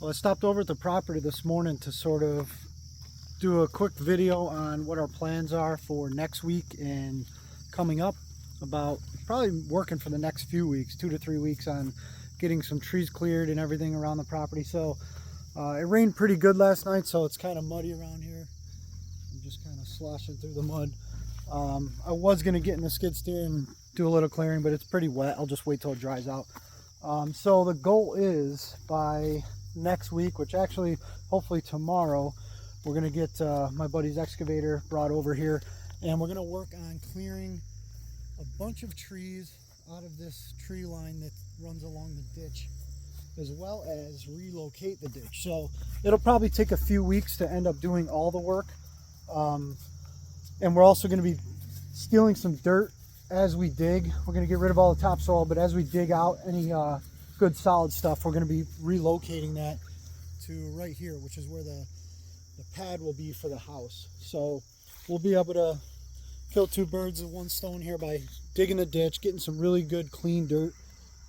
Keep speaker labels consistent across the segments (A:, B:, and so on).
A: Well, I stopped over at the property this morning to sort of do a quick video on what our plans are for next week and coming up, about probably working for the next few weeks, 2 to 3 weeks, on getting some trees cleared and everything around the property. So it rained pretty good last night, so it's kind of muddy around here. I'm just kind of sloshing through the mud. I was going to get in the skid steer and do a little clearing, but it's pretty wet. I'll just wait till it dries out. So the goal is by next week, which actually hopefully tomorrow, we're going to get my buddy's excavator brought over here, and we're going to work on clearing a bunch of trees out of this tree line that runs along the ditch, as well as relocate the ditch. So it'll probably take a few weeks to end up doing all the work, and we're also going to be stealing some dirt as we dig. We're going to get rid of all the topsoil, but as we dig out any good solid stuff, we're going to be relocating that to right here, which is where the pad will be for the house. So we'll be able to kill two birds with one stone here by digging the ditch, getting some really good clean dirt,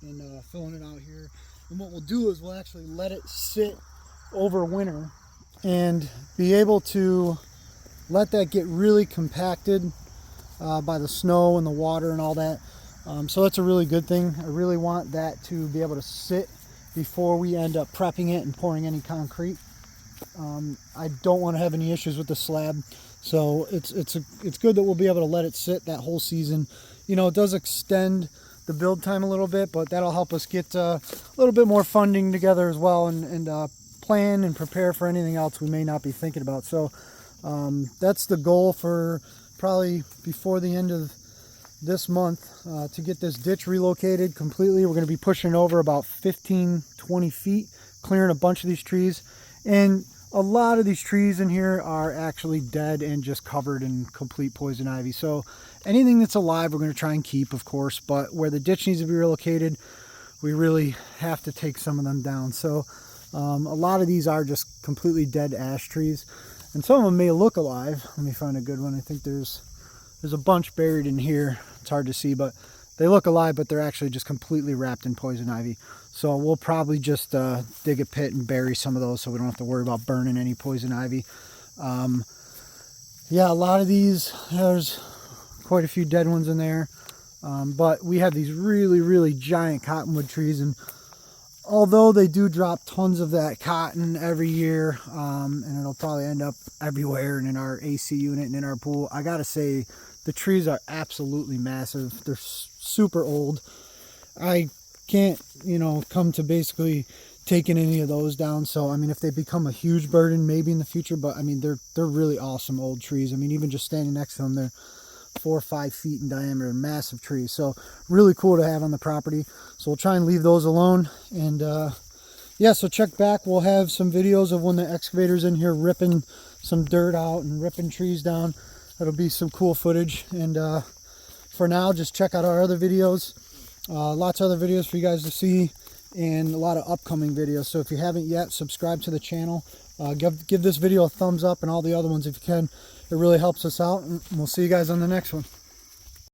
A: and filling it out here. And what we'll do is we'll actually let it sit over winter and be able to let that get really compacted by the snow and the water and all that. So that's a really good thing. I really want that to be able to sit before we end up prepping it and pouring any concrete. I don't want to have any issues with the slab, so it's good that we'll be able to let it sit that whole season. You know, it does extend the build time a little bit, but that'll help us get a little bit more funding together as well, and plan and prepare for anything else we may not be thinking about. So that's the goal for probably before the end of this month, to get this ditch relocated completely. We're going to be pushing over about 15-20 feet, clearing a bunch of these trees, and a lot of these trees in here are actually dead and just covered in complete poison ivy. So anything that's alive we're going to try and keep, of course, but where the ditch needs to be relocated, we really have to take some of them down. So a lot of these are just completely dead ash trees, and some of them may look alive. Let me find a good one. I think there's a bunch buried in here. It's hard to see, but they look alive, but they're actually just completely wrapped in poison ivy. So we'll probably just dig a pit and bury some of those, so we don't have to worry about burning any poison ivy. Yeah, a lot of these, there's quite a few dead ones in there, but we have these really giant cottonwood trees, and although they do drop tons of that cotton every year, and it'll probably end up everywhere and in our AC unit and in our pool, I gotta say the trees are absolutely massive. They're super old. I can't, come to basically taking any of those down. So I mean, if they become a huge burden, maybe in the future, but I mean, they're really awesome old trees. I mean, even just standing next to them, they're 4 or 5 feet in diameter, massive trees. So really cool to have on the property. So we'll try and leave those alone. And yeah, so check back. We'll have some videos of when the excavator's in here ripping some dirt out and ripping trees down. That'll be some cool footage. And for now, just check out our other videos. Lots of other videos for you guys to see, and a lot of upcoming videos. So if you haven't yet, subscribe to the channel. Give this video a thumbs up, and all the other ones if you can. It really helps us out, and we'll see you guys on the next one.